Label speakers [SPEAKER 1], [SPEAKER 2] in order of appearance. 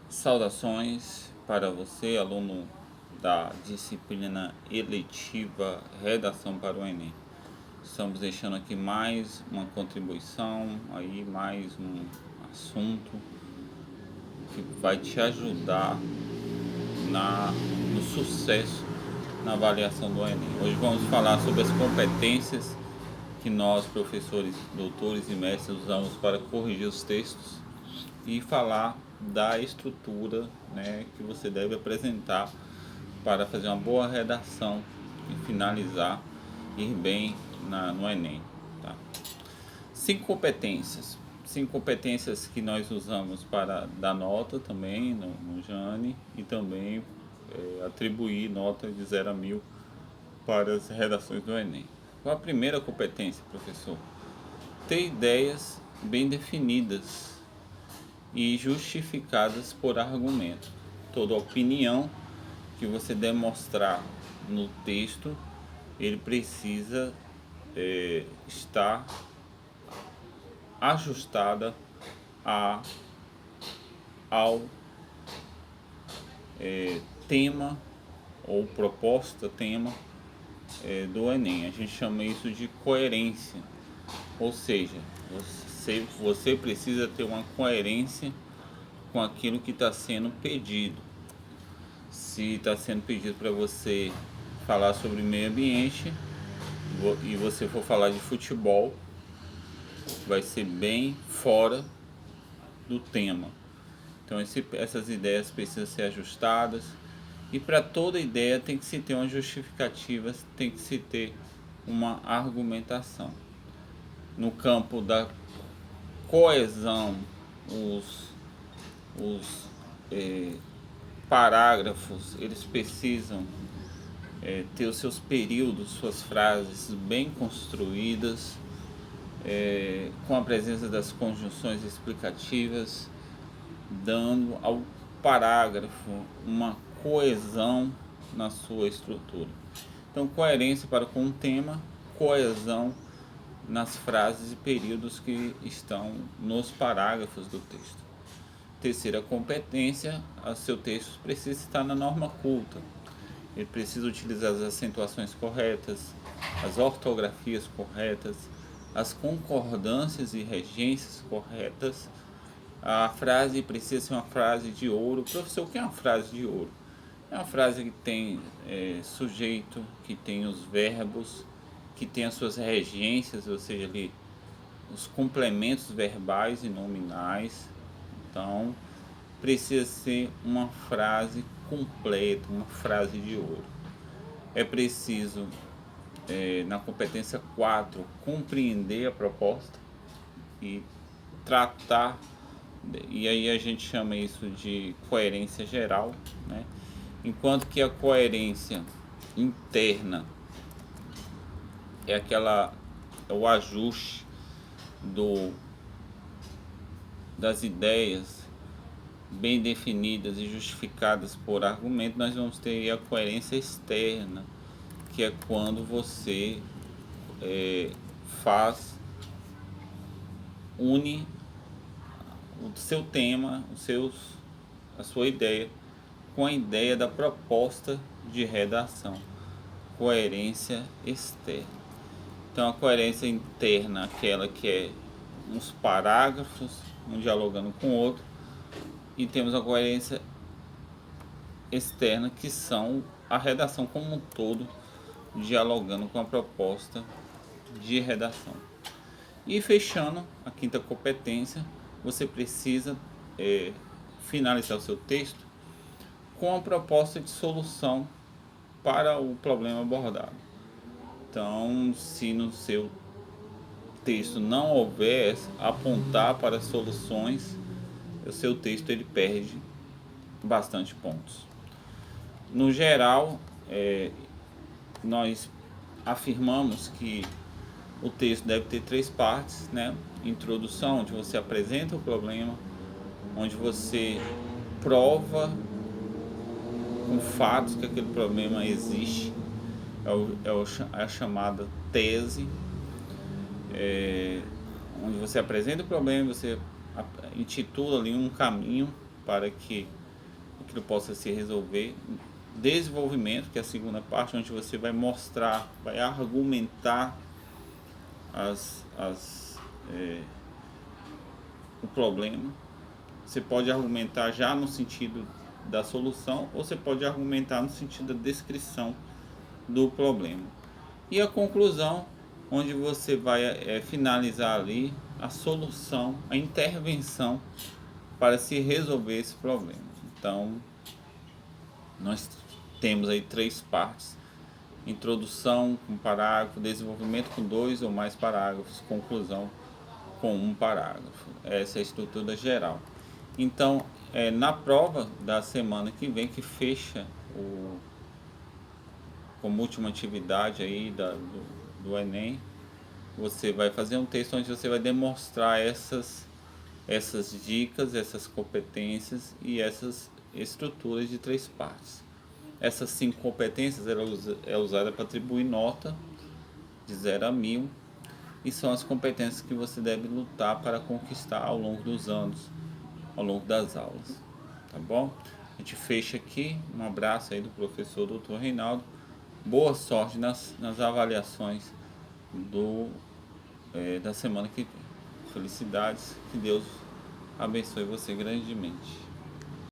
[SPEAKER 1] Saudações para você, aluno da disciplina eletiva Redação para o Enem. Estamos deixando aqui mais uma contribuição, aí mais um assunto que vai te ajudar no sucesso na avaliação do Enem. Hoje vamos falar sobre as competências que nós, professores, doutores e mestres, usamos para corrigir os textos e falar da estrutura, né, que você deve apresentar para fazer uma boa redação e finalizar, ir bem no Enem. Tá? Cinco competências que nós usamos para dar nota também no Jane e também atribuir nota de 0 a 1000 para as redações do Enem. Qual a primeira competência, professor? Ter ideias bem definidas e justificadas por argumento. Toda opinião que você demonstrar no texto, ele precisa estar ajustada ao tema ou proposta tema do Enem. A gente chama isso de coerência, ou seja, você precisa ter uma coerência com aquilo que está sendo pedido. Se está sendo pedido para você falar sobre meio ambiente e você for falar de futebol, vai ser bem fora do tema. Então essas ideias precisam ser ajustadas, e para toda ideia tem que se ter uma justificativa, tem que se ter uma argumentação. No campo da coesão, os parágrafos, eles precisam ter os seus períodos, suas frases bem construídas, com a presença das conjunções explicativas, dando ao parágrafo uma coesão na sua estrutura. Então, coerência para com o tema, coesão nas frases e períodos que estão nos parágrafos do texto. Terceira competência, o seu texto precisa estar na norma culta. Ele precisa utilizar as acentuações corretas, as ortografias corretas, as concordâncias e regências corretas. A frase precisa ser uma frase de ouro. Professor, o que é uma frase de ouro? É uma frase que tem sujeito, que tem os verbos, que tem as suas regências, ou seja, ali, os complementos verbais e nominais. Então, precisa ser uma frase completa, uma frase de ouro. É preciso, na competência 4, compreender a proposta e tratar, e aí a gente chama isso de coerência geral, né? Enquanto que a coerência interna é o ajuste das ideias bem definidas e justificadas por argumento. Nós vamos ter a coerência externa, que é quando você une o seu tema, a sua ideia com a ideia da proposta de redação. Coerência externa. Então, a coerência interna, aquela que é uns parágrafos, um dialogando com o outro, e temos a coerência externa, que são a redação como um todo, dialogando com a proposta de redação. E fechando a quinta competência, você precisa finalizar o seu texto com a proposta de solução para o problema abordado. Então, se no seu texto não houver apontar para soluções, o seu texto ele perde bastante pontos. No geral, nós afirmamos que o texto deve ter 3 partes, né? Introdução, onde você apresenta o problema, onde você prova com fatos que aquele problema existe, é a chamada tese, onde você apresenta o problema, você intitula ali um caminho para que aquilo possa se resolver. Desenvolvimento, que é a segunda parte, onde você vai mostrar, vai argumentar o problema. Você pode argumentar já no sentido da solução, ou você pode argumentar no sentido da descrição do problema. E a conclusão, onde você vai finalizar ali a solução, a intervenção para se resolver esse problema. Então, nós temos aí 3 partes: introdução com parágrafo, desenvolvimento com 2 ou mais parágrafos, conclusão com 1 parágrafo. Essa é a estrutura geral. Então, na prova da semana que vem, que fecha como última atividade aí do Enem, você vai fazer um texto onde você vai demonstrar essas dicas, essas competências e essas estruturas de 3 partes. Essas 5 competências é usada para atribuir nota de 0 a 1000, e são as competências que você deve lutar para conquistar ao longo dos anos, ao longo das aulas, tá bom? A gente fecha aqui. Um abraço aí do professor Dr. Reinaldo. Boa sorte nas avaliações da semana que vem. Felicidades, que Deus abençoe você grandemente.